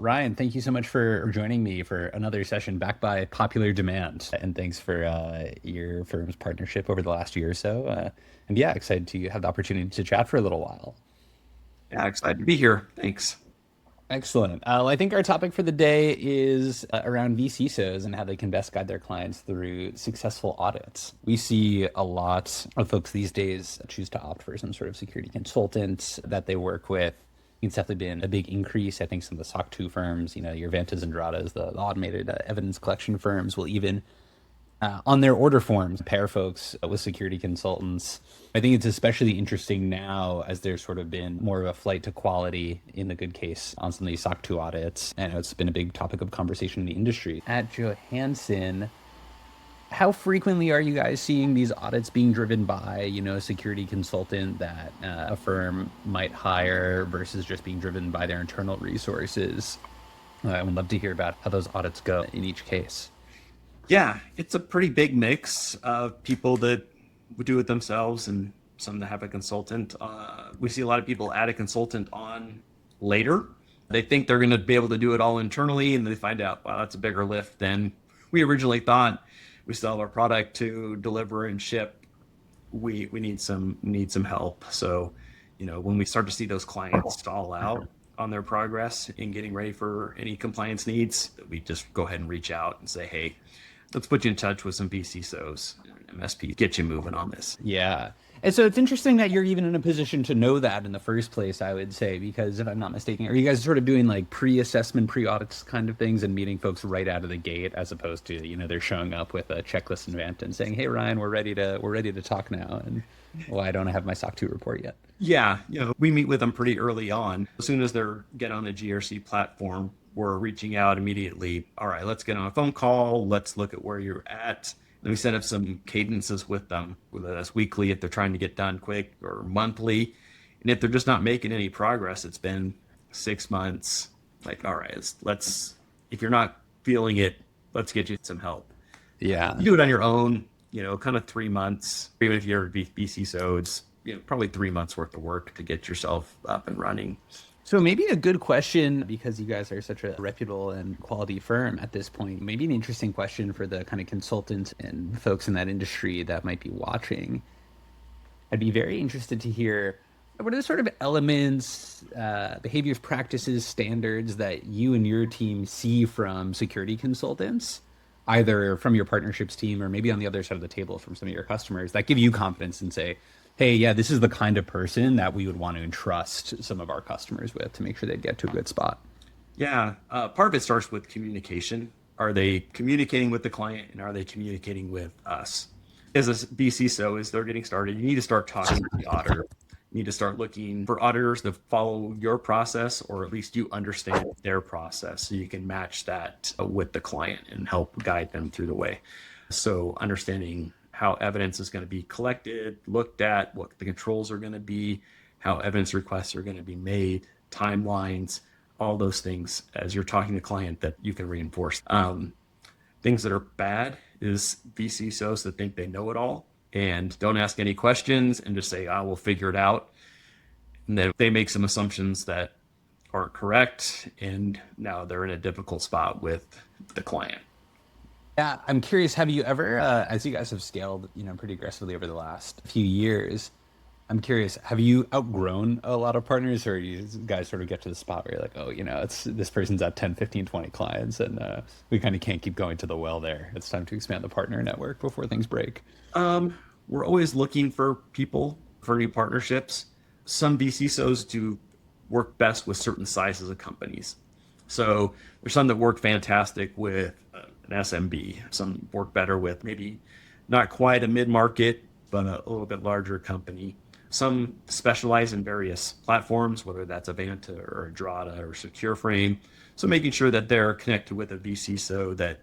Ryan, thank you so much for joining me for another session back by popular demand. And thanks for your firm's partnership over the last year or so. And yeah, excited to have the opportunity to chat for a little while. Yeah, excited to be here. Thanks. Excellent. I think our topic for the day is around vCISOs and how they can best guide their clients through successful audits. We see a lot of folks these days choose to opt for some sort of security consultant that they work with. It's definitely been a big increase. I think some of the SOC 2 firms, your Vantas and Dradas, the automated evidence collection firms will even on their order forms, pair folks with security consultants. I think it's especially interesting now as there's sort of been more of a flight to quality in the good case on some of these SOC 2 audits. And it's been a big topic of conversation in the industry. At Johanson, how frequently are you guys seeing these audits being driven by, a security consultant that a firm might hire versus just being driven by their internal resources? I would love to hear about how those audits go in each case. Yeah, it's a pretty big mix of people that would do it themselves and some that have a consultant. We see a lot of people add a consultant on later. They think they're going to be able to do it all internally, and they find out, wow, that's a bigger lift than we originally thought. We still have our product to deliver and ship. We need some help. So, when we start to see those clients stall out on their progress in getting ready for any compliance needs, we just go ahead and reach out and say, hey, let's put you in touch with some vCISOs, MSP, get you moving on this. Yeah. And so it's interesting that you're even in a position to know that in the first place, I would say, because if I'm not mistaken, are you guys sort of doing like pre-assessment, pre-audits kind of things and meeting folks right out of the gate as opposed to, they're showing up with a checklist in Vant and saying, hey, Ryan, we're ready to talk now. And why don't I have my SOC 2 report yet? Yeah, we meet with them pretty early on. As soon as they're get on the GRC platform, we're reaching out immediately. All right, let's get on a phone call. Let's look at where you're at. Then we set up some cadences with them, whether that's weekly if they're trying to get done quick or monthly. And if they're just not making any progress, it's been 6 months. Like, all right, let's if you're not feeling it, let's get you some help. Yeah. You do it on your own, kind of 3 months. Even if you're a BCSO, it's probably 3 months worth of work to get yourself up and running. So maybe a good question, because you guys are such a reputable and quality firm at this point, maybe an interesting question for the kind of consultants and folks in that industry that might be watching. I'd be very interested to hear what are the sort of elements, behaviors, practices, standards that you and your team see from security consultants, either from your partnerships team or maybe on the other side of the table from some of your customers that give you confidence and say, hey, yeah, this is the kind of person that we would want to entrust some of our customers with to make sure they get to a good spot. Yeah, part of it starts with communication. Are they communicating with the client and are they communicating with us? As a BCISO, as they're getting started, you need to start talking to the auditor. You need to start looking for auditors to follow your process, or at least you understand their process so you can match that with the client and help guide them through the way. So understanding how evidence is going to be collected, looked at, what the controls are going to be, how evidence requests are going to be made, timelines, all those things as you're talking to the client that you can reinforce. Things that are bad is vCISOs that think they know it all and don't ask any questions and just say, I will figure it out. And then they make some assumptions that aren't correct. And now they're in a difficult spot with the client. Yeah, I'm curious, have you ever, as you guys have scaled, pretty aggressively over the last few years, I'm curious, have you outgrown a lot of partners or you guys sort of get to the spot where you're like, oh, it's this person's at 10, 15, 20 clients and we kind of can't keep going to the well there. It's time to expand the partner network before things break. We're always looking for people for new partnerships. Some vCISOs do work best with certain sizes of companies. So there's some that work fantastic with an SMB. Some work better with maybe not quite a mid-market, but a little bit larger company. Some specialize in various platforms, whether that's a Vanta or a Drata or Secure Frame. So making sure that they're connected with a vCISO that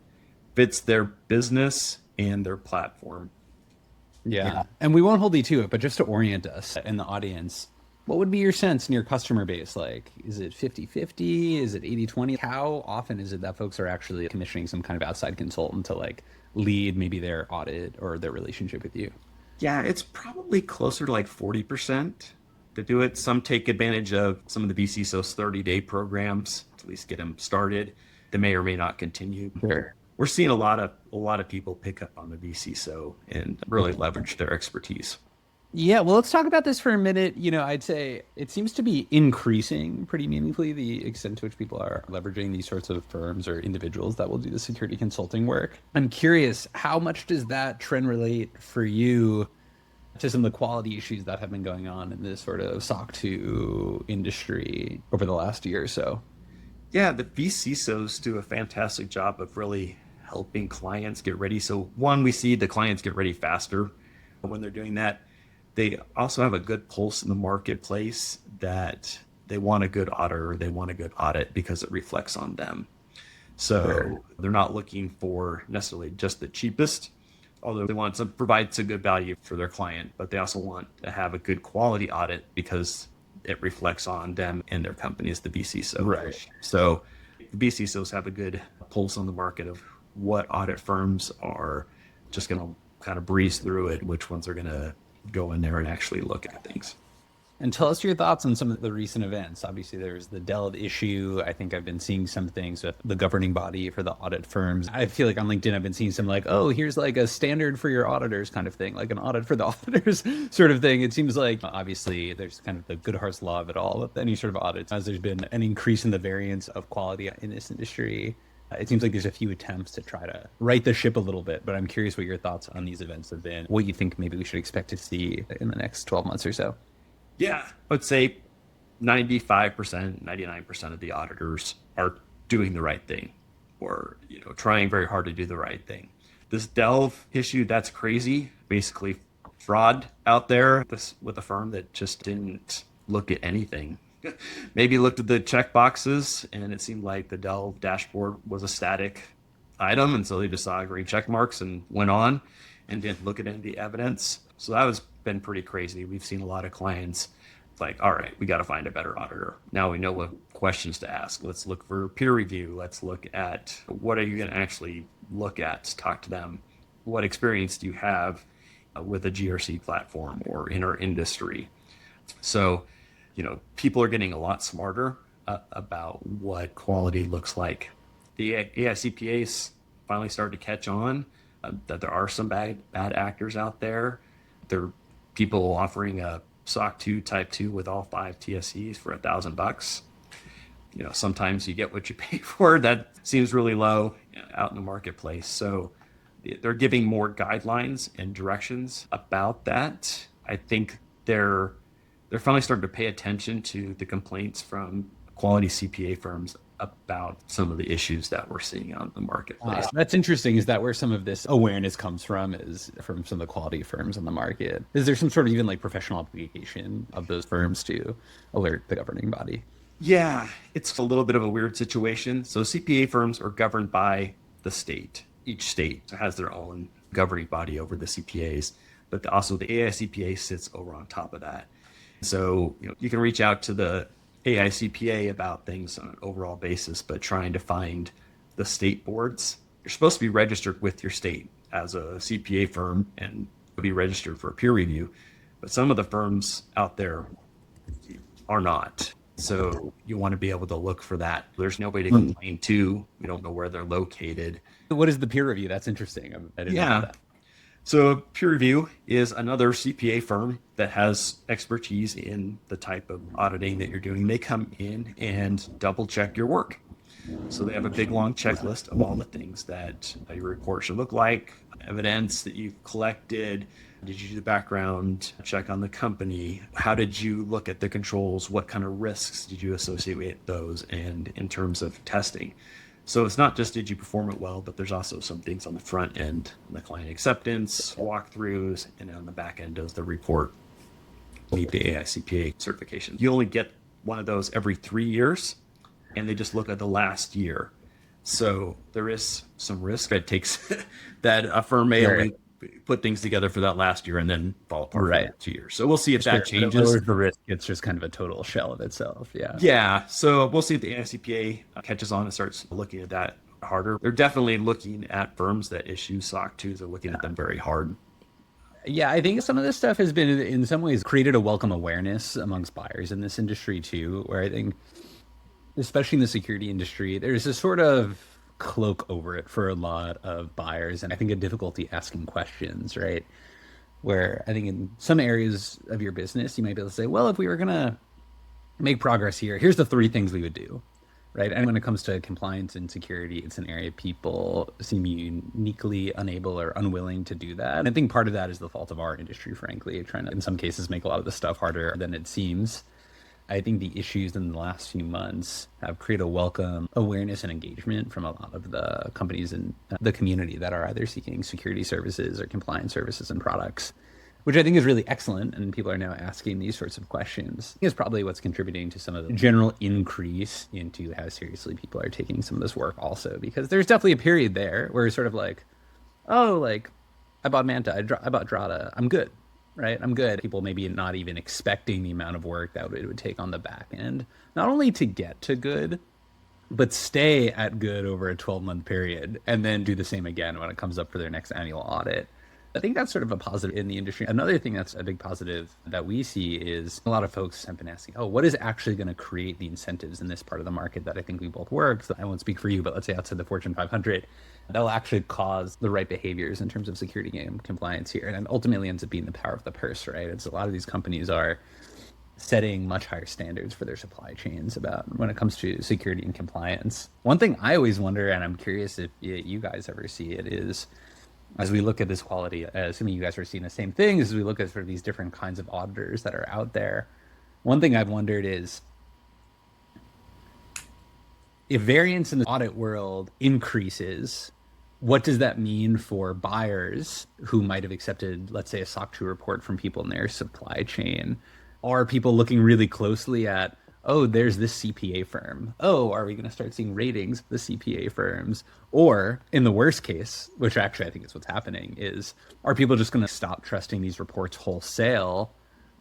fits their business and their platform. Yeah. And we won't hold you to it, but just to orient us in the audience, what would be your sense in your customer base? Like, is it 50-50? Is it 80-20? How often is it that folks are actually commissioning some kind of outside consultant to like lead maybe their audit or their relationship with you? Yeah, it's probably closer to like 40%. to do it. Some take advantage of some of the vCISOs 30-day programs to at least get them started. They may or may not continue. Sure. We're seeing a lot of people pick up on the vCISO and really leverage their expertise. Yeah, well, let's talk about this for a minute. I'd say it seems to be increasing pretty meaningfully, the extent to which people are leveraging these sorts of firms or individuals that will do the security consulting work. I'm curious, how much does that trend relate for you to some of the quality issues that have been going on in this sort of SOC 2 industry over the last year or so? Yeah, the vCISOs do a fantastic job of really helping clients get ready. So one, we see the clients get ready faster when they're doing that. They also have a good pulse in the marketplace that they want a good auditor, they want a good audit because it reflects on them. So they're not looking for necessarily just the cheapest, although they want to provide some good value for their client, but they also want to have a good quality audit because it reflects on them and their company as the vCISO. Right. So the vCISOs have a good pulse on the market of what audit firms are just going to kind of breeze through it, which ones are going to go in there and actually look at things. And tell us your thoughts on some of the recent events. Obviously, there's the Dell issue. I think I've been seeing some things with the governing body for the audit firms. I feel like on LinkedIn, I've been seeing some like, oh, here's like a standard for your auditors kind of thing, like an audit for the auditors sort of thing. It seems like obviously there's kind of the Goodhart's law of it all with any sort of audits. As there's been an increase in the variance of quality in this industry, it seems like there's a few attempts to try to right the ship a little bit, but I'm curious what your thoughts on these events have been, what you think maybe we should expect to see in the next 12 months or so. Yeah, I would say 95%, 99% of the auditors are doing the right thing or, trying very hard to do the right thing. This Delve issue, that's crazy. Basically fraud out there with a firm that just didn't look at anything. Maybe looked at the check boxes and it seemed like the Dell dashboard was a static item. And so they just saw green check marks and went on and didn't look at any of the evidence. So that was been pretty crazy. We've seen a lot of clients like, all right, we got to find a better auditor. Now we know what questions to ask. Let's look for peer review. Let's look at what are you going to actually look at, talk to them. What experience do you have with a GRC platform or in our industry? So, people are getting a lot smarter about what quality looks like. The AICPAs finally started to catch on that there are some bad actors out there. There are people offering a SOC 2 Type 2 with all 5 TSCs for $1,000. Sometimes you get what you pay for. That seems really low out in the marketplace. So they're giving more guidelines and directions about that. I think they're finally starting to pay attention to the complaints from quality CPA firms about some of the issues that we're seeing on the marketplace. That's interesting. Is that where some of this awareness comes from, is from some of the quality firms on the market? Is there some sort of even like professional obligation of those firms to alert the governing body? Yeah, it's a little bit of a weird situation. So CPA firms are governed by the state. Each state has their own governing body over the CPAs, but also the AICPA sits over on top of that. So, you can reach out to the AICPA about things on an overall basis, but trying to find the state boards. You're supposed to be registered with your state as a CPA firm and be registered for a peer review, but some of the firms out there are not. So you want to be able to look for that. There's nobody to complain to. We don't know where they're located. What is the peer review? That's interesting. I didn't know that. So peer review is another CPA firm that has expertise in the type of auditing that you're doing. They come in and double check your work. So they have a big long checklist of all the things that your report should look like, evidence that you've collected. Did you do the background check on the company? How did you look at the controls? What kind of risks did you associate with those? And in terms of testing. So it's not just did you perform it well, but there's also some things on the front end, the client acceptance, walkthroughs, and on the back end does the report meet the AICPA certification. You only get one of those every 3 years, and they just look at the last year. So there is some risk. It takes that a firm may only put things together for that last year and then fall apart for 2 years. So we'll see if that changes. The risk, it's just kind of a total shell of itself. Yeah. So we'll see if the AICPA catches on and starts looking at that harder. They're definitely looking at firms that issue SOC 2s. They're looking at them very hard. Yeah, I think some of this stuff has been in some ways created a welcome awareness amongst buyers in this industry too, where I think, especially in the security industry, there's a sort of cloak over it for a lot of buyers, and I think a difficulty asking questions, right? Where I think in some areas of your business, you might be able to say, well, if we were going to make progress here, here's the three things we would do, right? And when it comes to compliance and security, it's an area people seem uniquely unable or unwilling to do that. And I think part of that is the fault of our industry, frankly, trying to, in some cases, make a lot of the stuff harder than it seems. I think the issues in the last few months have created a welcome awareness and engagement from a lot of the companies in the community that are either seeking security services or compliance services and products, which I think is really excellent. And people are now asking these sorts of questions. Is probably what's contributing to some of the general increase into how seriously people are taking some of this work also, because there's definitely a period there where it's sort of like, oh, like I bought Manta, I bought Drata, I'm good. Right, I'm good. People maybe not even expecting the amount of work that it would take on the back end, not only to get to good, but stay at good over a 12-month period and then do the same again when it comes up for their next annual audit. I think that's sort of a positive in the industry. Another thing that's a big positive that we see is a lot of folks have been asking, oh, what is actually going to create the incentives in this part of the market that I think we both work? So I won't speak for you, but let's say outside the Fortune 500, that'll actually cause the right behaviors in terms of security and compliance here. And ultimately ends up being the power of the purse, right? It's a lot of these companies are setting much higher standards for their supply chains about when it comes to security and compliance. One thing I always wonder, and I'm curious if you guys ever see it, is as we look at this quality, assuming you guys are seeing the same thing, as we look at sort of these different kinds of auditors that are out there, one thing I've wondered is if variance in the audit world increases, what does that mean for buyers who might have accepted, let's say, a SOC 2 report from people in their supply chain? Are people looking really closely at, oh, there's this CPA firm. Oh, are we going to start seeing ratings of the CPA firms? Or in the worst case, which actually I think is what's happening, is are people just going to stop trusting these reports wholesale?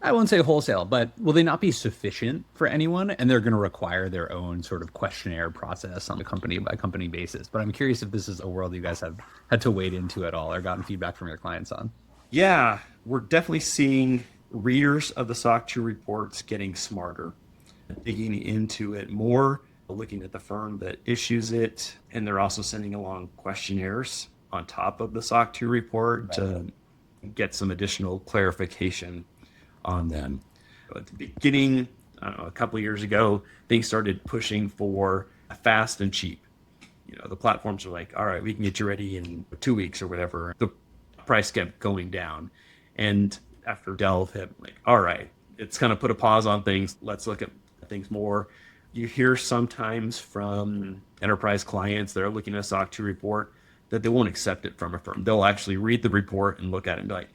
I won't say wholesale, but will they not be sufficient for anyone? And they're going to require their own sort of questionnaire process on a company by company basis. But I'm curious if this is a world you guys have had to wade into at all or gotten feedback from your clients on. Yeah, we're definitely seeing readers of the SOC 2 reports getting smarter, digging into it more, looking at the firm that issues it. And they're also sending along questionnaires on top of the SOC 2 report to get some additional clarification on them. At the beginning, I don't know, a couple of years ago, things started pushing for fast and cheap. You know, the platforms were like, all right, we can get you ready in 2 weeks or whatever. The price kept going down. And after Delve hit, like, all right, it's kind of put a pause on things. Let's look at things more. You hear sometimes from enterprise clients that are looking at a SOC 2 report that they won't accept it from a firm. They'll actually read the report and look at it and be like,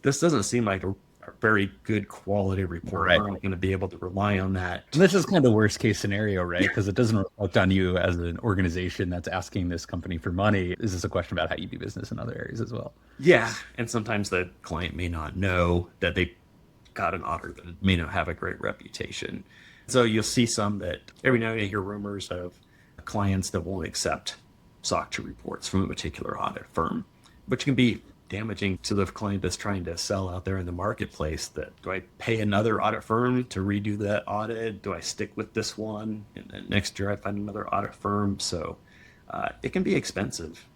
this doesn't seem like a very good quality report. Right. I'm not going to be able to rely on that. And this is kind of the worst case scenario, right? Because it doesn't reflect on you as an organization that's asking this company for money. Is this a question about how you do business in other areas as well? Yeah. And sometimes the client may not know that they got an auditor that may not have a great reputation. So you'll see some that every now and then you hear rumors of clients that won't accept SOC 2 reports from a particular audit firm, which can be damaging to the client that's trying to sell out there in the marketplace. That do I pay another audit firm to redo that audit? Do I stick with this one? And then next year I find another audit firm. So it can be expensive.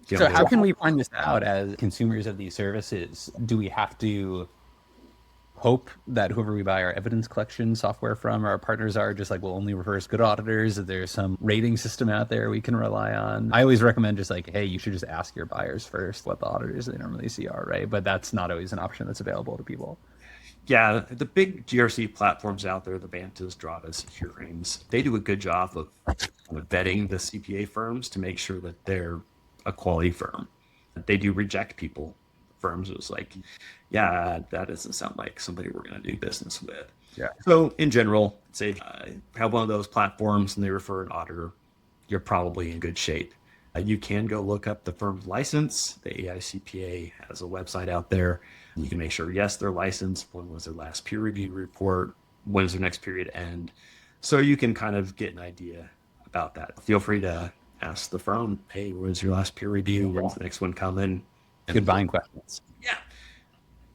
So how can we find this out as consumers of these services? Do we have to hope that whoever we buy our evidence collection software from, our partners are just like, we'll only refer as good auditors? Is there some rating system out there we can rely on? I always recommend just like, hey, you should just ask your buyers first what the auditors they normally see are, right? But that's not always an option that's available to people. Yeah, the big GRC platforms out there, the Bantas, Dratas, Securings, they do a good job of vetting the CPA firms to make sure that they're a quality firm. They do reject people. Firms, it was like, yeah, that doesn't sound like somebody we're going to do business with. Yeah. So in general, say have one of those platforms and they refer an auditor, you're probably in good shape. You can go look up the firm's license. The AICPA has a website out there. You can make sure, yes, they're licensed. When was their last peer review report? When is their next period end? So you can kind of get an idea about that. Feel free to ask the firm, hey, when's your last peer review? When's the next one coming? Good buying questions. Yeah.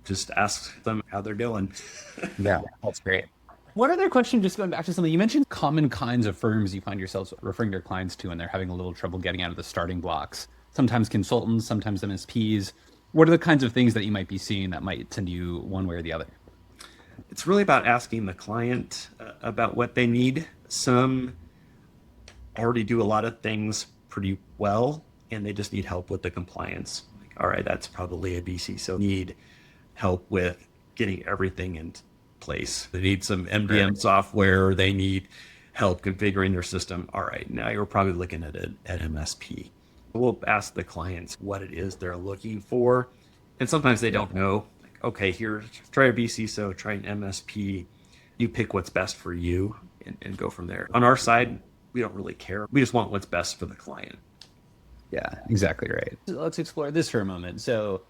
just ask them how they're doing. Yeah, that's great. One other question, just going back to something you mentioned, common kinds of firms you find yourselves referring your clients to, and they're having a little trouble getting out of the starting blocks. Sometimes consultants, sometimes MSPs. What are the kinds of things that you might be seeing that might send you one way or the other? It's really about asking the client about what they need. Some already do a lot of things pretty well, and they just need help with the compliance. Like, all right, that's probably a BC, so need help with getting everything in place. They need some MDM software. They need help configuring their system. All right, now you're probably looking at an MSP. We'll ask the clients what it is they're looking for, and sometimes they don't know. Like, okay, here, try a vCISO, try an MSP. You pick what's best for you and go from there. On our side, we don't really care. We just want what's best for the client. Yeah, exactly right. Let's explore this for a moment. So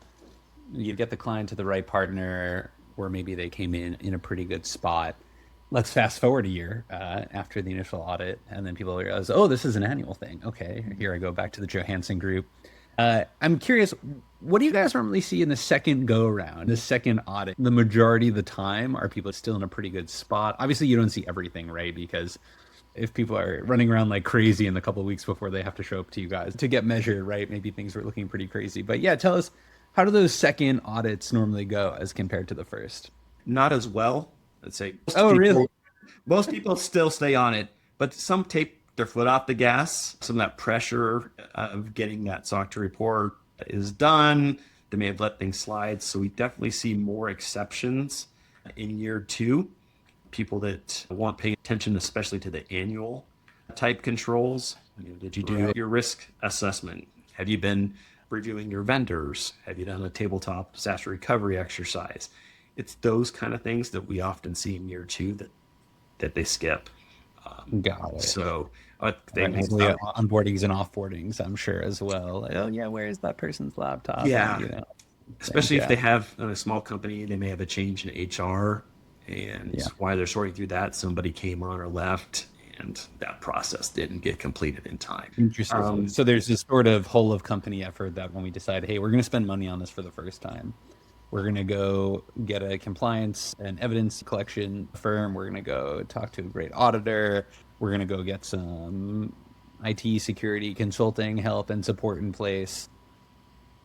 you get the client to the right partner, or maybe they came in a pretty good spot. Let's fast forward a year after the initial audit, and then people realize, oh, this is an annual thing. Okay, here I go back to the Johanson group. I'm curious, what do you guys normally see in the second go around, the second audit? The majority of the time, are people still in a pretty good spot? Obviously, you don't see everything, right? Because if people are running around like crazy in the couple of weeks before they have to show up to you guys to get measured, right? Maybe things were looking pretty crazy. But yeah, tell us, how do those second audits normally go as compared to the first? Not as well. Let's say. Really? Most people still stay on it, but some take their foot off the gas. Some of that pressure of getting that SOC 2 report is done. They may have let things slide. So we definitely see more exceptions in year 2. People that want to pay attention, especially to the annual type controls. Did you do your risk assessment? Have you been reviewing your vendors? Have you done a tabletop disaster recovery exercise? It's those kind of things that we often see in year 2 that they skip. Got it. So things onboardings and offboardings, I'm sure as well. Like, oh yeah, where is that person's laptop? Yeah. And, especially if they have a small company, they may have a change in HR, and while they're sorting through that, somebody came on or left, and that process didn't get completed in time. Interesting. So there's this sort of whole of company effort that when we decide, hey, we're going to spend money on this for the first time, we're going to go get a compliance and evidence collection firm. We're going to go talk to a great auditor. We're going to go get some IT security consulting help and support in place.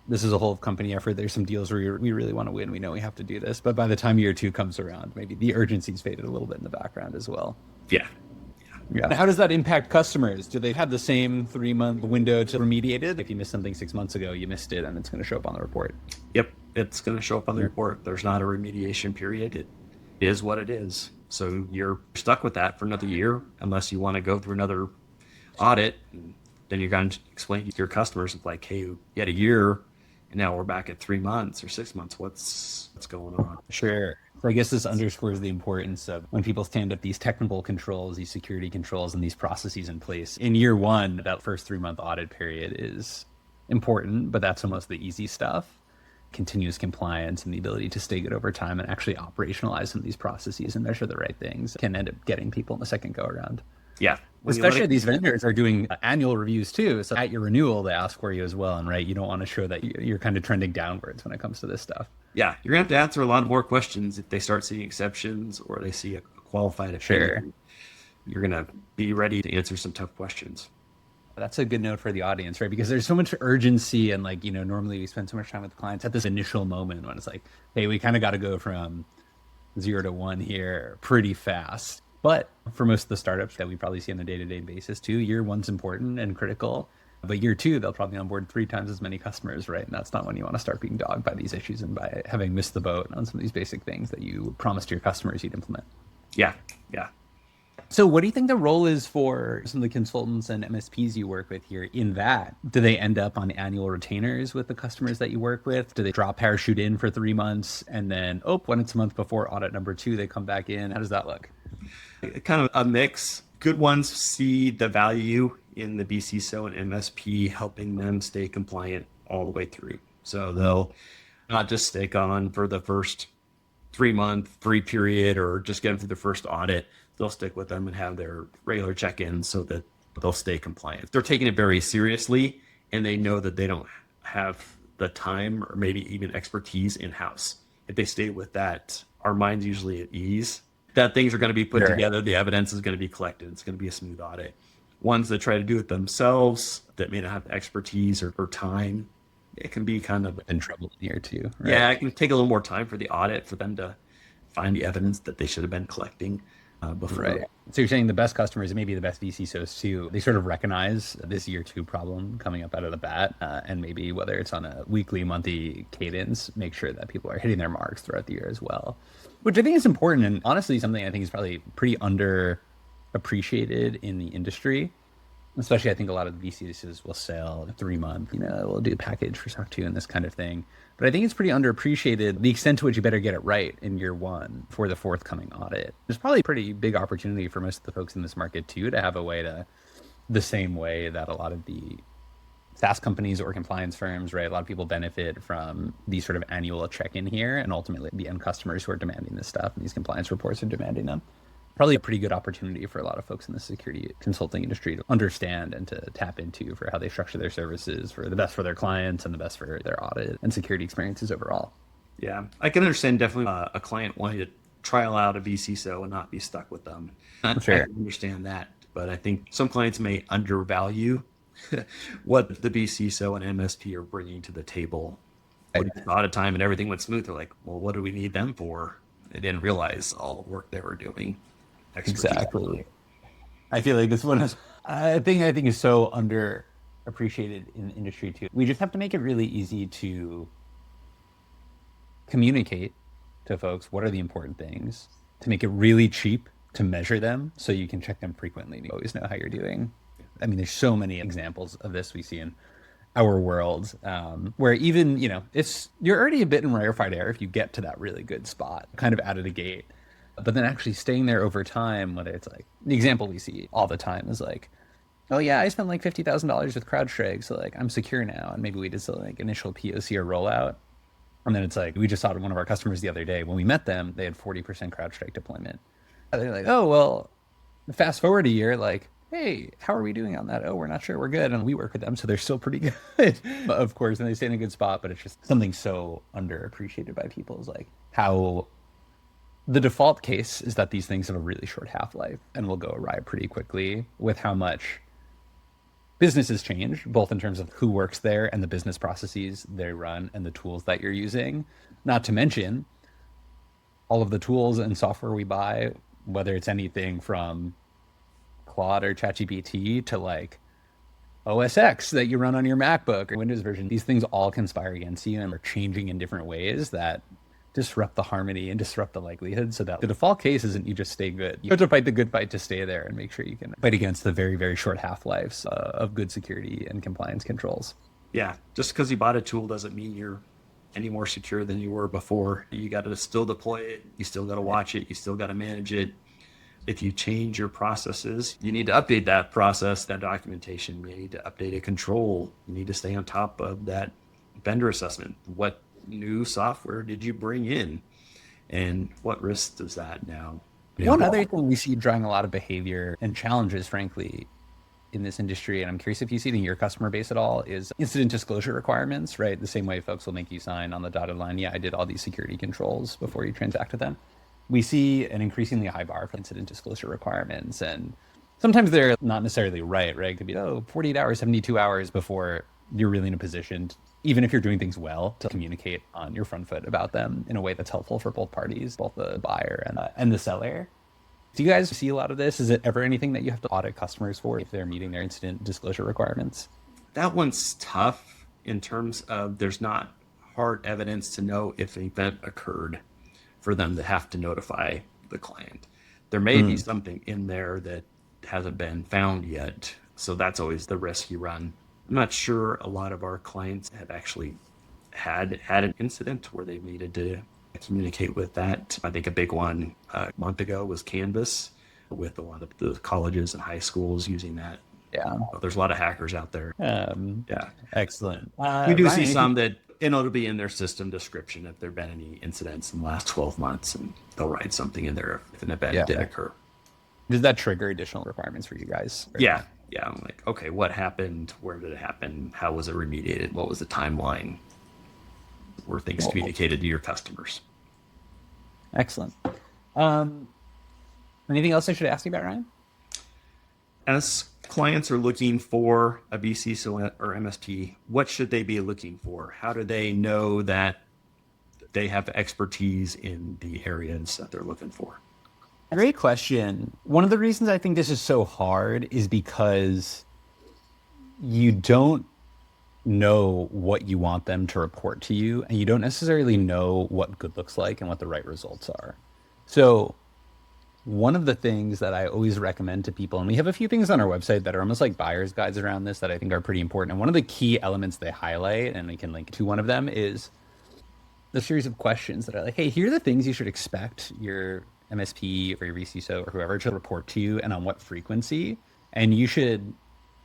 This is a whole company effort. There's some deals where we really want to win. We know we have to do this. But by the time year 2 comes around, maybe the urgency's faded a little bit in the background as well. Yeah. And how does that impact customers? Do they have the same 3-month window to remediate it? If you missed something 6 months ago, you missed it, and it's going to show up on the report. Yep. It's going to show up on the report. There's not a remediation period. It is what it is. So you're stuck with that for another year, unless you want to go through another audit. Then you're going to explain to your customers, like, hey, you had a year, and now we're back at 3 months or 6 months. What's going on? Sure. So I guess this underscores the importance of when people stand up these technical controls, these security controls, and these processes in place. In year 1, that first 3-month audit period is important, but that's almost the easy stuff. Continuous compliance and the ability to stay good over time and actually operationalize some of these processes and measure the right things can end up getting people in the second go around. Yeah. Especially these vendors are doing annual reviews too. So at your renewal, they ask for you as well. And right, you don't want to show that you're kind of trending downwards when it comes to this stuff. Yeah. You're going to have to answer a lot more questions if they start seeing exceptions or they see a qualified opinion. Sure. You're going to be ready to answer some tough questions. That's a good note for the audience, right? Because there's so much urgency and normally we spend so much time with clients at this initial moment when it's like, hey, we kind of got to go from 0 to 1 here pretty fast. But for most of the startups that we probably see on a day-to-day basis too, year 1's important and critical. But year 2, they'll probably onboard 3 times as many customers, right? And that's not when you want to start being dogged by these issues and by having missed the boat on some of these basic things that you promised your customers you'd implement. Yeah. So what do you think the role is for some of the consultants and MSPs you work with here in that? Do they end up on annual retainers with the customers that you work with? Do they drop parachute in for 3 months and then, when it's a month before audit number 2, they come back in? How does that look? Kind of a mix. Good ones see the value in the vCISO and MSP helping them stay compliant all the way through. So they'll not just stick on for the first 3-month free period or just get them through the first audit. They'll stick with them and have their regular check-ins so that they'll stay compliant. They're taking it very seriously, and they know that they don't have the time or maybe even expertise in-house. if they stay with that, our mind's usually at ease that things are going to be put together. The evidence is going to be collected. It's going to be a smooth audit. Ones that try to do it themselves that may not have expertise or time, it can be kind of in trouble here too. Right? Yeah, it can take a little more time for the audit for them to find the evidence that they should have been collecting before. Right. So you're saying the best customers and maybe the best vCISOs too, they sort of recognize this year two problem coming up out of the bat, and maybe whether it's on a weekly, monthly cadence, make sure that people are hitting their marks throughout the year as well, which I think is important and honestly something I think is probably pretty underappreciated in the industry. Especially, I think a lot of the vCISOs will sell 3 month, we'll do a package for SOC 2 and this kind of thing. But I think it's pretty underappreciated the extent to which you better get it right in year one for the forthcoming audit. There's probably a pretty big opportunity for most of the folks in this market too to have a way to, the same way that a lot of the SaaS companies or compliance firms, right? A lot of people benefit from these sort of annual check-in here, and ultimately the end customers who are demanding this stuff and these compliance reports are demanding them. Probably a pretty good opportunity for a lot of folks in the security consulting industry to understand and to tap into for how they structure their services for the best for their clients and the best for their audit and security experiences overall. Yeah, I can understand definitely a client wanting to trial out a vCISO and not be stuck with them. Sure. I can understand that, but I think some clients may undervalue what the vCISO and MSP are bringing to the table. A lot of time and everything went smooth. They're like, well, what do we need them for? They didn't realize all the work they were doing. Expertise. Exactly. I feel like this one is I think is so underappreciated in the industry too. We just have to make it really easy to communicate to folks what are the important things, to make it really cheap to measure them so you can check them frequently and you always know how you're doing. I mean, there's so many examples of this we see in our world, where even, you're already a bit in rarefied air if you get to that really good spot, kind of out of the gate. But then actually staying there over time, whether it's like the example we see all the time is like, oh yeah, I spent like $50,000 with CrowdStrike, so like I'm secure now. And maybe we did some like initial POC or rollout. And then it's like, we just saw one of our customers the other day. When we met them, they had 40% CrowdStrike deployment. And they're like, oh, well, fast forward a year, like, hey, how are we doing on that? Oh, we're not sure. We're good. And we work with them, so they're still pretty good, of course. And they stay in a good spot, but it's just something so underappreciated by people is like how the default case is that these things have a really short half-life and will go awry pretty quickly with how much businesses change, both in terms of who works there and the business processes they run and the tools that you're using. Not to mention all of the tools and software we buy, whether it's anything from Claude or ChatGPT to like OS X that you run on your MacBook or Windows version. These things all conspire against you and are changing in different ways that disrupt the harmony and disrupt the likelihood, so that the default case isn't you just stay good. You have to fight the good fight to stay there and make sure you can fight against the very, very short half-lives of good security and compliance controls. Yeah, just because you bought a tool doesn't mean you're any more secure than you were before. You got to still deploy it. You still got to watch it. You still got to manage it. If you change your processes, you need to update that process, that documentation. You need to update a control. You need to stay on top of that vendor assessment. What new software did you bring in? And what risk does that now? One other thing we see drawing a lot of behavior and challenges, frankly, in this industry, and I'm curious if you see it in your customer base at all, is incident disclosure requirements, right? The same way folks will make you sign on the dotted line, yeah, I did all these security controls before you transact with them. We see an increasingly high bar for incident disclosure requirements, and sometimes they're not necessarily right? It could be, 48 hours, 72 hours before you're really in a position, even if you're doing things well, to communicate on your front foot about them in a way that's helpful for both parties, both the buyer and the seller. Do you guys see a lot of this? Is it ever anything that you have to audit customers for if they're meeting their incident disclosure requirements? That one's tough in terms of there's not hard evidence to know if an event occurred for them to have to notify the client. There may be something in there that hasn't been found yet. So that's always the risk you run. I'm not sure a lot of our clients have actually had an incident where they needed to communicate with that. I think a big one a month ago was Canvas, with a lot of the colleges and high schools using that. Yeah. There's a lot of hackers out there. Yeah. Excellent. We do see some that, it'll be in their system description if there have been any incidents in the last 12 months, and they'll write something in there if an event did occur. Does that trigger additional requirements for you guys? Yeah. I'm like, okay, what happened? Where did it happen? How was it remediated? What was the timeline? Were things communicated to your customers? Excellent. Um, Anything else I should ask you about, Ryan? As clients are looking for a vCISO or MSP, what should they be looking for? How do they know that they have expertise in the areas that they're looking for? Great question. One of the reasons I think this is so hard is because you don't know what you want them to report to you, and you don't necessarily know what good looks like and what the right results are. So one of the things that I always recommend to people, and we have a few things on our website that are almost like buyer's guides around this that I think are pretty important. And one of the key elements they highlight, and we can link to one of them, is the series of questions that are like, hey, here are the things you should expect your MSP or your vCISO or whoever to report to you and on what frequency. And you should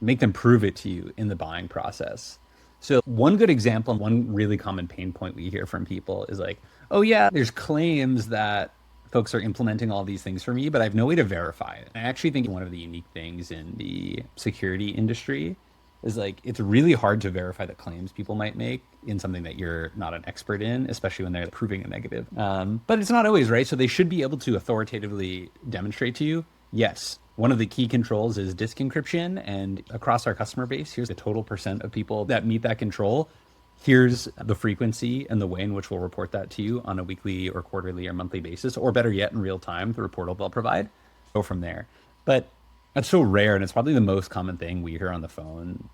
make them prove it to you in the buying process. So one good example, and one really common pain point we hear from people is like, oh yeah, there's claims that folks are implementing all these things for me, but I have no way to verify it. I actually think one of the unique things in the security industry is like it's really hard to verify the claims people might make in something that you're not an expert in, especially when they're proving a negative. But it's not always, right? So they should be able to authoritatively demonstrate to you, yes, one of the key controls is disk encryption, and across our customer base, here's the total percent of people that meet that control. Here's the frequency and the way in which we'll report that to you on a weekly or quarterly or monthly basis, or better yet, in real time, the portal they'll provide. Go from there. But that's so rare, and it's probably the most common thing we hear on the phone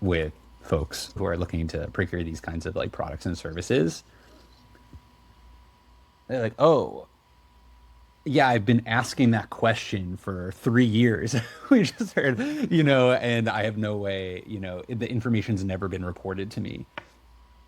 with folks who are looking to procure these kinds of like products and services. They're like, oh, yeah, I've been asking that question for 3 years. We just heard, and I have no way, the information's never been reported to me.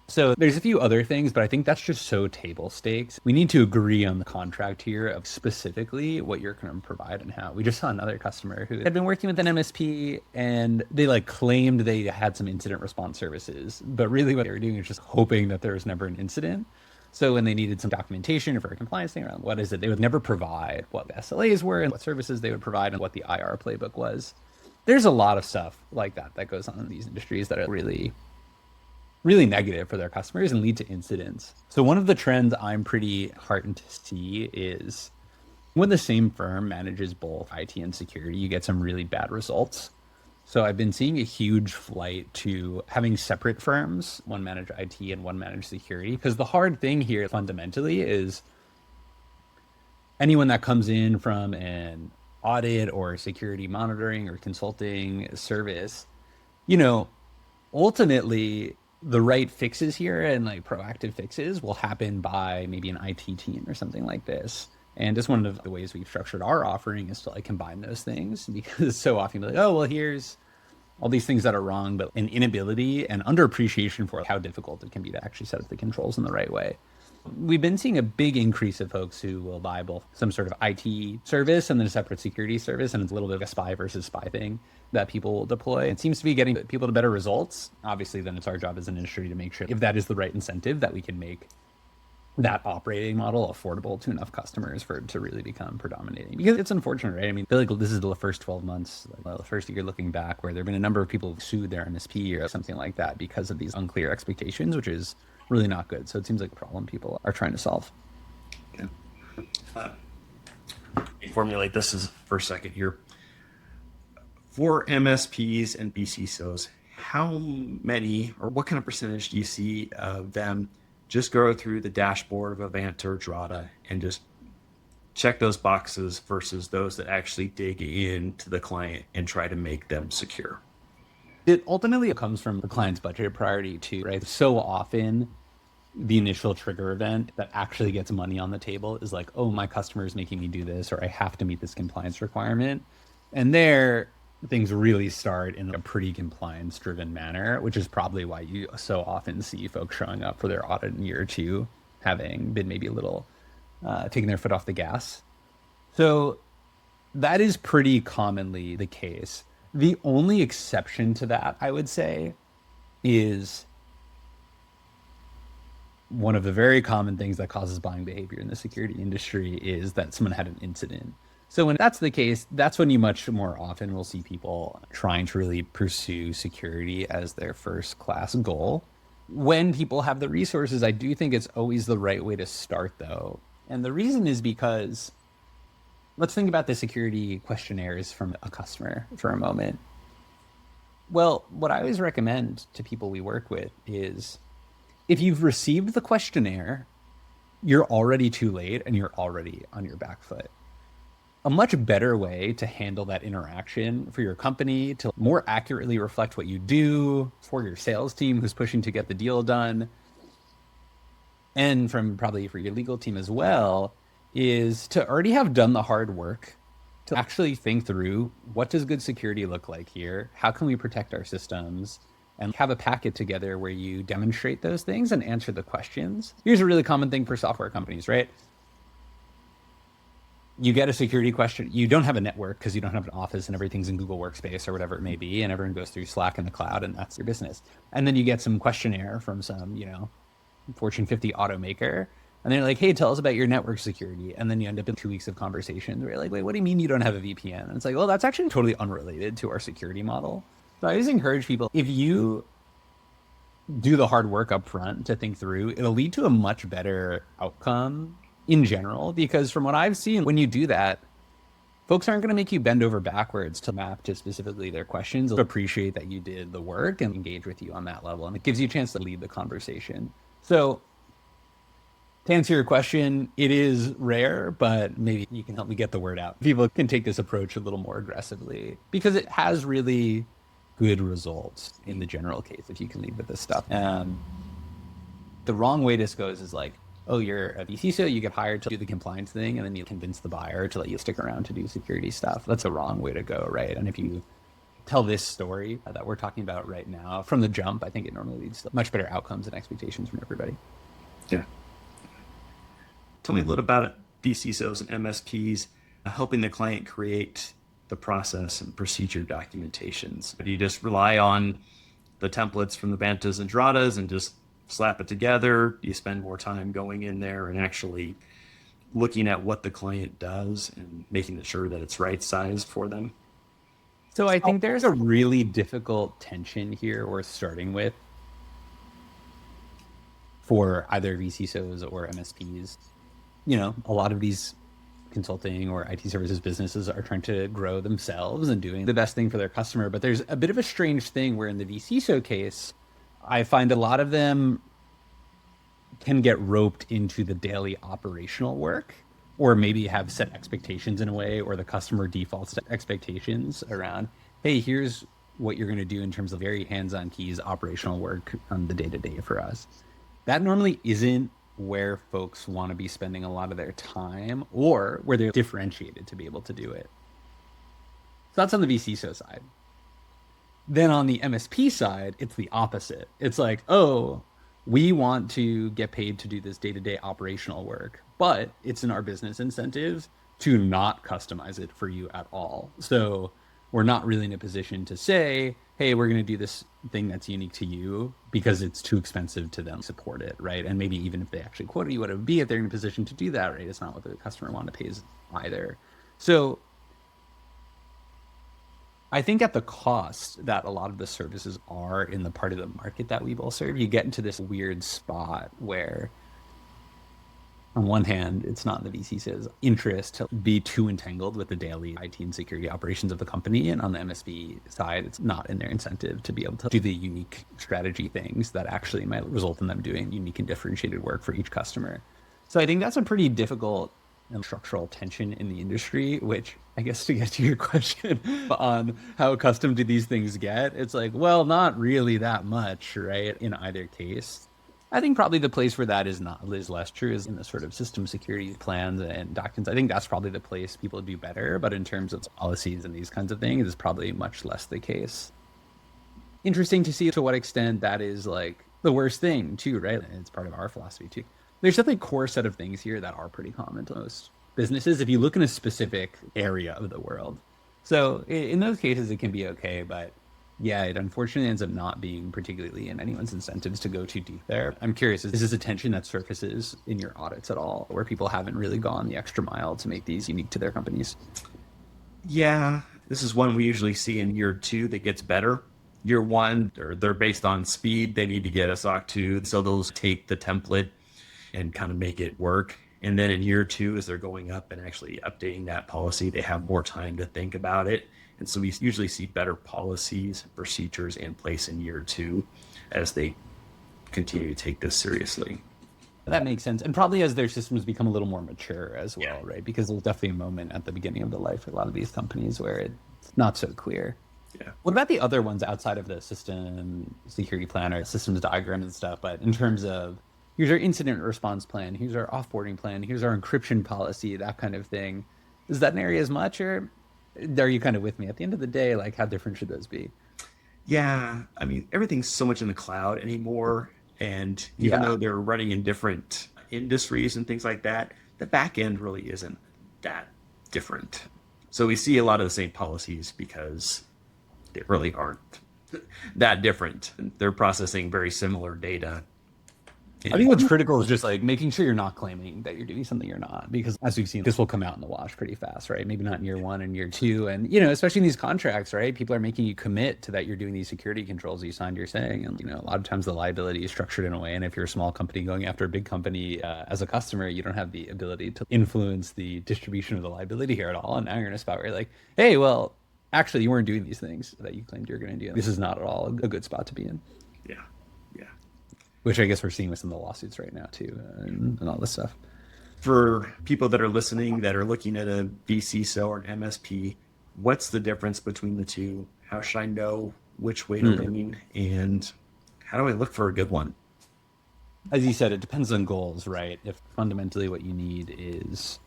So there's a few other things, but I think that's just so table stakes. We need to agree on the contract here of specifically what you're going to provide and how. We just saw another customer who had been working with an MSP and they like claimed they had some incident response services, but really what they were doing is just hoping that there was never an incident. So when they needed some documentation for a compliance thing around what is it, they would never provide what the SLAs were and what services they would provide and what the IR playbook was. There's a lot of stuff like that goes on in these industries that are really, really negative for their customers and lead to incidents. So one of the trends I'm pretty heartened to see is when the same firm manages both IT and security, you get some really bad results. So I've been seeing a huge flight to having separate firms, one manage IT and one manage security. Because the hard thing here fundamentally is anyone that comes in from an audit or security monitoring or consulting service, ultimately the right fixes here and like proactive fixes will happen by maybe an IT team or something like this. And just one of the ways we've structured our offering is to like combine those things, because so often you're like, oh, well, here's all these things that are wrong, but an inability and underappreciation for how difficult it can be to actually set up the controls in the right way. We've been seeing a big increase of folks who will buy both some sort of IT service and then a separate security service. And it's a little bit of a spy versus spy thing that people will deploy. It seems to be getting people to better results. Obviously, then it's our job as an industry to make sure if that is the right incentive that we can make that operating model affordable to enough customers for it to really become predominating. Because it's unfortunate, right? I mean, I feel like this is the first 12 months, the first year looking back, where there have been a number of people who've sued their MSP or something like that because of these unclear expectations, which is really not good. So it seems like a problem people are trying to solve. Yeah. Formulate this is for a second here. For MSPs and vCISOs, how many or what kind of percentage do you see of them just go through the dashboard of Avanta or Drata and just check those boxes versus those that actually dig into the client and try to make them secure? It ultimately comes from the client's budget priority too, right? So often the initial trigger event that actually gets money on the table is like, oh, my customer is making me do this, or I have to meet this compliance requirement. And there, things really start in a pretty compliance driven manner, which is probably why you so often see folks showing up for their audit in year or two, having been maybe a little taking their foot off the gas. So that is pretty commonly the case. The only exception to that, I would say, is one of the very common things that causes buying behavior in the security industry is that someone had an incident. So when that's the case, that's when you much more often will see people trying to really pursue security as their first class goal. When people have the resources, I do think it's always the right way to start, though, And the reason is because let's think about the security questionnaires from a customer for a moment. Well, what I always recommend to people we work with is if you've received the questionnaire, you're already too late and you're already on your back foot. A much better way to handle that interaction for your company to more accurately reflect what you do for your sales team who's pushing to get the deal done, and from probably for your legal team as well, is to already have done the hard work to actually think through what does good security look like here? How can we protect our systems? And have a packet together where you demonstrate those things and answer the questions. Here's a really common thing for software companies, right? You get a security question. You don't have a network because you don't have an office and everything's in Google Workspace or whatever it may be. And everyone goes through Slack in the cloud and that's your business. And then you get some questionnaire from some, Fortune 50 automaker. And they're like, hey, tell us about your network security. And then you end up in 2 weeks of conversations where you're like, wait, what do you mean you don't have a VPN? And it's like, well, that's actually totally unrelated to our security model. So I always encourage people, if you do the hard work up front to think through, it'll lead to a much better outcome in general. Because from what I've seen, when you do that, folks aren't going to make you bend over backwards to map to specifically their questions. They'll appreciate that you did the work and engage with you on that level. And it gives you a chance to lead the conversation. So to answer your question, it is rare, but maybe you can help me get the word out. People can take this approach a little more aggressively because it has really good results in the general case if you can lead with this stuff. The wrong way this goes is like, oh, you're a vCISO, you get hired to do the compliance thing, and then you convince the buyer to let you stick around to do security stuff. That's a wrong way to go, right? And if you tell this story that we're talking about right now from the jump, I think it normally leads to much better outcomes and expectations from everybody. Yeah. Tell me a little about vCISOs and MSPs helping the client create the process and procedure documentations. Do you just rely on the templates from the Bantas and Dradas and just slap it together? Do you spend more time going in there and actually looking at what the client does and making sure that it's right sized for them? So I think there's a really difficult tension here we're starting with for either vCISOs or MSPs. A lot of these consulting or IT services businesses are trying to grow themselves and doing the best thing for their customer. But there's a bit of a strange thing where in the vCISO case, I find a lot of them can get roped into the daily operational work, or maybe have set expectations in a way, or the customer defaults to expectations around, hey, here's what you're going to do in terms of very hands-on keys operational work on the day-to-day for us. That normally isn't where folks want to be spending a lot of their time, or where they're differentiated to be able to do it. So that's on the vCISO side. Then on the MSP side, it's the opposite. It's like, oh, we want to get paid to do this day-to-day operational work, but it's in our business incentive to not customize it for you at all. So we're not really in a position to say, hey, we're going to do this thing that's unique to you because it's too expensive to them support it, right? And maybe even if they actually quoted you what it would be, if they're in a position to do that, right? It's not what the customer wanted to pay either. So I think at the cost that a lot of the services are in the part of the market that we both serve, you get into this weird spot where on one hand, it's not in the vCISO's interest to be too entangled with the daily IT and security operations of the company. And on the MSP side, it's not in their incentive to be able to do the unique strategy things that actually might result in them doing unique and differentiated work for each customer. So I think that's a pretty difficult and structural tension in the industry, which I guess to get to your question on how accustomed do these things get, it's like, well, not really that much, right? In either case. I think probably the place where that is less true is in the sort of system security plans and documents. I think that's probably the place people do better, but in terms of policies and these kinds of things, it's probably much less the case. Interesting to see to what extent that is like the worst thing too, right? And it's part of our philosophy too. There's definitely a core set of things here that are pretty common to most businesses if you look in a specific area of the world. So in those cases, it can be okay, but yeah, it unfortunately ends up not being particularly in anyone's incentives to go too deep there. I'm curious, is this a tension that surfaces in your audits at all, where people haven't really gone the extra mile to make these unique to their companies? Yeah, this is one we usually see in year 2 that gets better. Year 1, they're based on speed. They need to get a SOC 2. So those take the template and kind of make it work. And then in year 2, as they're going up and actually updating that policy, they have more time to think about it. And so we usually see better policies, procedures in place in year 2 as they continue to take this seriously. That makes sense. And probably as their systems become a little more mature as well, right? Because there's definitely a moment at the beginning of the life of a lot of these companies where it's not so clear. Yeah. What about the other ones outside of the system security plan or systems diagram and stuff? But in terms of here's our incident response plan, here's our offboarding plan, here's our encryption policy, that kind of thing. Is that an area as much, or are you kind of with me? At the end of the day, like how different should those be? Yeah. I mean, everything's so much in the cloud anymore. And even though they're running in different industries and things like that, the back end really isn't that different. So we see a lot of the same policies because they really aren't that different. They're processing very similar data. I think what's critical is just like making sure you're not claiming that you're doing something you're not, because as we've seen, this will come out in the wash pretty fast, right? Maybe not in year 1 and year 2. And, especially in these contracts, right? People are making you commit to that you're doing these security controls you signed, you're saying. And, a lot of times the liability is structured in a way. And if you're a small company going after a big company as a customer, you don't have the ability to influence the distribution of the liability here at all. And now you're in a spot where you're like, hey, well, actually, you weren't doing these things that you claimed you were going to do. This is not at all a good spot to be in. Yeah. Yeah. Which I guess we're seeing with some of the lawsuits right now too, and all this stuff. For people that are listening that are looking at a vCISO or an MSP, what's the difference between the two? How should I know which way to lean? And how do I look for a good one? As you said, it depends on goals, right? If fundamentally what you need is,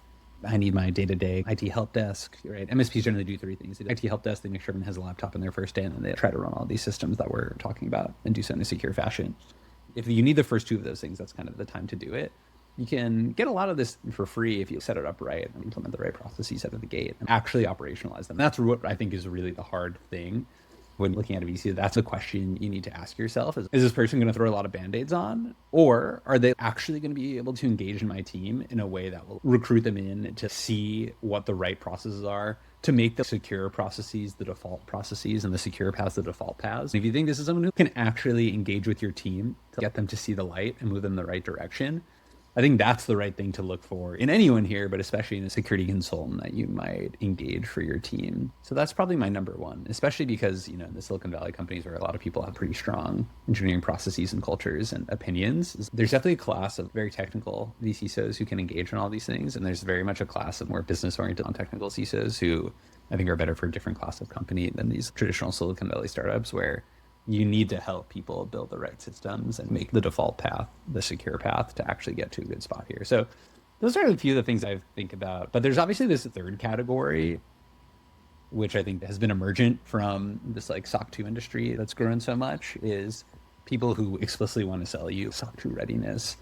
I need my day-to-day IT help desk, right? MSPs generally do 3 things. They do IT help desk, they make sure everyone has a laptop in their first day, and then they try to run all these systems that we're talking about and do so in a secure fashion. If you need the first 2 of those things, that's kind of the time to do it. You can get a lot of this for free if you set it up right and implement the right processes out of the gate and actually operationalize them. That's what I think is really the hard thing when looking at a VC. That's a question you need to ask yourself is this person going to throw a lot of band-aids on, or are they actually going to be able to engage in my team in a way that will recruit them in to see what the right processes are, to make the secure processes the default processes and the secure paths the default paths. If you think this is someone who can actually engage with your team to get them to see the light and move them in the right direction, I think that's the right thing to look for in anyone here, but especially in a security consultant that you might engage for your team. So that's probably my number one, especially because, the Silicon Valley companies where a lot of people have pretty strong engineering processes and cultures and opinions. There's definitely a class of very technical vCISOs who can engage in all these things. And there's very much a class of more business-oriented, non-technical CISOs who I think are better for a different class of company than these traditional Silicon Valley startups where you need to help people build the right systems and make the default path the secure path to actually get to a good spot here. So those are a few of the things I think about. But there's obviously this third category, which I think has been emergent from this like SOC 2 industry that's grown so much, is people who explicitly want to sell you SOC 2 readiness.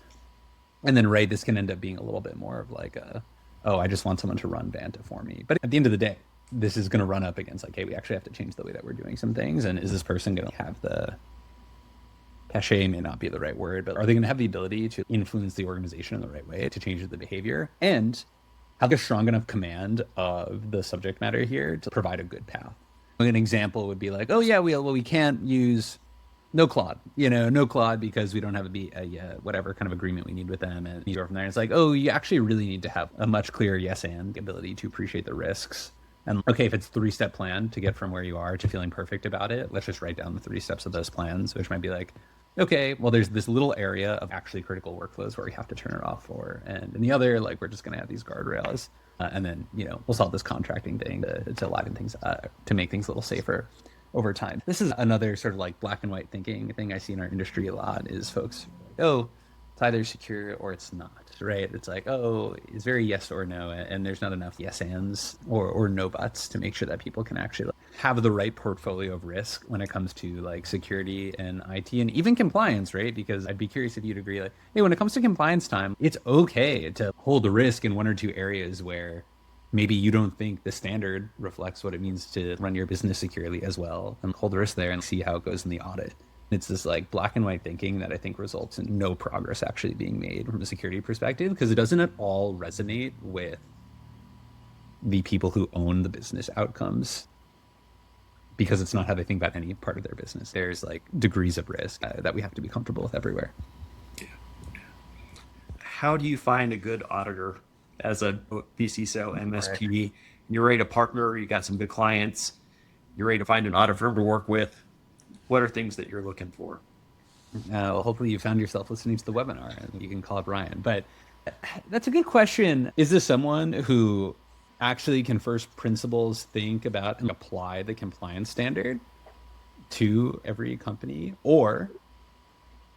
And then, right, this can end up being a little bit more of like I just want someone to run Vanta for me. But at the end of the day, this is going to run up against like, hey, we actually have to change the way that we're doing some things. And is this person going to have the cachet, may not be the right word, but are they going to have the ability to influence the organization in the right way to change the behavior and have a strong enough command of the subject matter here to provide a good path? An example would be like, oh yeah, we can't use no Claude, no Claude because we don't have a whatever kind of agreement we need with them. And you go from there. And it's like, oh, you actually really need to have a much clearer yes and ability to appreciate the risks. And okay, if it's a 3-step plan to get from where you are to feeling perfect about it, let's just write down the 3 steps of those plans, which might be like, okay, well, there's this little area of actually critical workflows where we have to turn it off for. And in the other, like, we're just going to have these guardrails. And then, we'll solve this contracting thing to liven things, to make things a little safer over time. This is another sort of like black and white thinking thing I see in our industry a lot is folks, oh, it's either secure or it's not, right? It's like, oh, it's very yes or no. And there's not enough yes ands or no buts to make sure that people can actually have the right portfolio of risk when it comes to like security and IT and even compliance, right? Because I'd be curious if you'd agree, like, hey, when it comes to compliance time, it's okay to hold the risk in 1 or 2 areas where maybe you don't think the standard reflects what it means to run your business securely as well, and hold the risk there and see how it goes in the audit. It's this like black and white thinking that I think results in no progress actually being made from a security perspective, because it doesn't at all resonate with the people who own the business outcomes, because it's not how they think about any part of their business. There's like degrees of risk that we have to be comfortable with everywhere. how do you find a good auditor as a vCISO, MSP? Right. You're ready to partner, you got some good clients, you're ready to find an audit firm to work with. What are things that you're looking for? Well, hopefully you found yourself listening to the webinar and you can call up Ryan. But that's a good question. Is this someone who actually can first principles think about and apply the compliance standard to every company? Or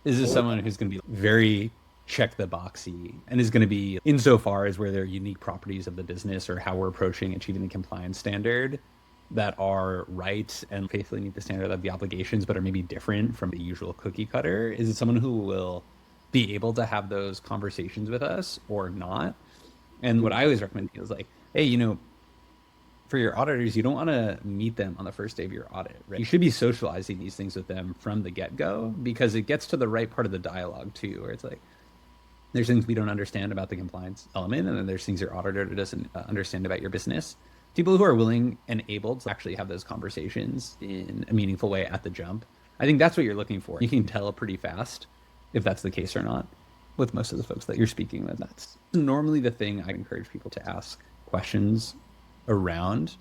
is this someone who's going to be very check the boxy and is going to be insofar as where there are unique properties of the business or how we're approaching achieving the compliance standard that are right and faithfully meet the standard of the obligations, but are maybe different from the usual cookie cutter? Is it someone who will be able to have those conversations with us or not? And what I always recommend is like, hey, you know, for your auditors, you don't want to meet them on the first day of your audit, right? You should be socializing these things with them from the get-go, because it gets to the right part of the dialogue too, where it's like, there's things we don't understand about the compliance element, and then there's things your auditor doesn't understand about your business. People who are willing and able to actually have those conversations in a meaningful way at the jump, I think that's what you're looking for. You can tell pretty fast if that's the case or not with most of the folks that you're speaking with. That's normally the thing I encourage people to ask questions around.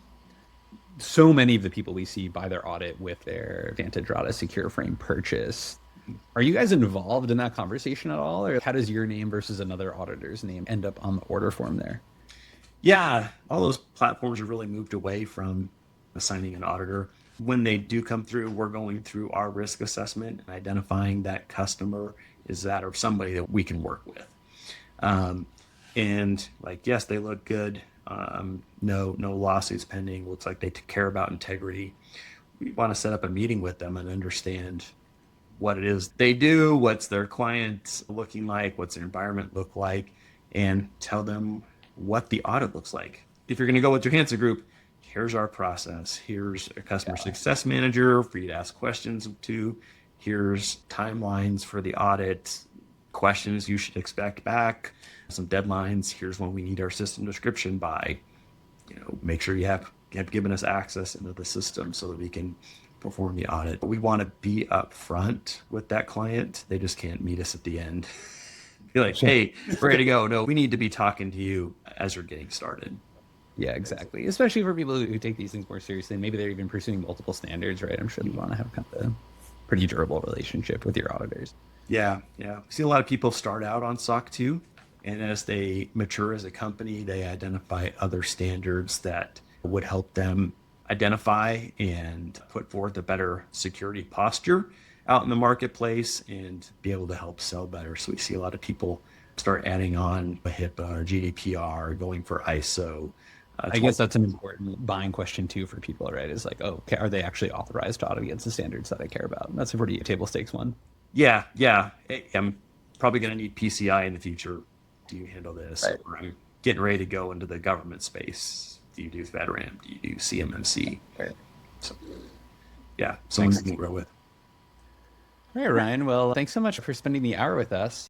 So many of the people we see buy their audit with their Vantage Rata Secure Frame purchase. Are you guys involved in that conversation at all? Or how does your name versus another auditor's name end up on the order form there? Yeah, all those platforms have really moved away from assigning an auditor. When they do come through, we're going through our risk assessment and identifying that customer is that or somebody that we can work with. And like, yes, they look good. No lawsuits pending. Looks like they care about integrity. We want to set up a meeting with them and understand what it is they do, what's their client looking like, what's their environment look like, and tell them what the audit looks like. If you're going to go with Johanson Group, here's our process. Here's a customer success manager for you to ask questions to. Here's timelines for the audit, questions you should expect back, some deadlines. Here's when we need our system description by. You know, make sure you have given us access into the system so that we can perform the audit. But we want to be upfront with that client. They just can't meet us at the end. Be like, hey, we're ready to go. No, we need to be talking to you as you're getting started. Yeah, exactly. Especially for people who take these things more seriously. Maybe they're even pursuing multiple standards, right? I'm sure you want to have kind of a pretty durable relationship with your auditors. Yeah. We see a lot of people start out on SOC 2, and as they mature as a company, they identify other standards that would help them identify and put forth a better security posture out in the marketplace and be able to help sell better. So we see a lot of people start adding on a HIPAA or GDPR, going for ISO. I guess that's an important buying question too for people, right? Is like, oh, okay, are they actually authorized to audit against the standards that I care about? That's a pretty table stakes one. Yeah. I'm probably going to need PCI in the future. Do you handle this? Right. Or I'm getting ready to go into the government space. Do you do FedRAMP? Do you do CMMC? Right. So, yeah, someone to grow with. All right, Ryan. Well, thanks so much for spending the hour with us.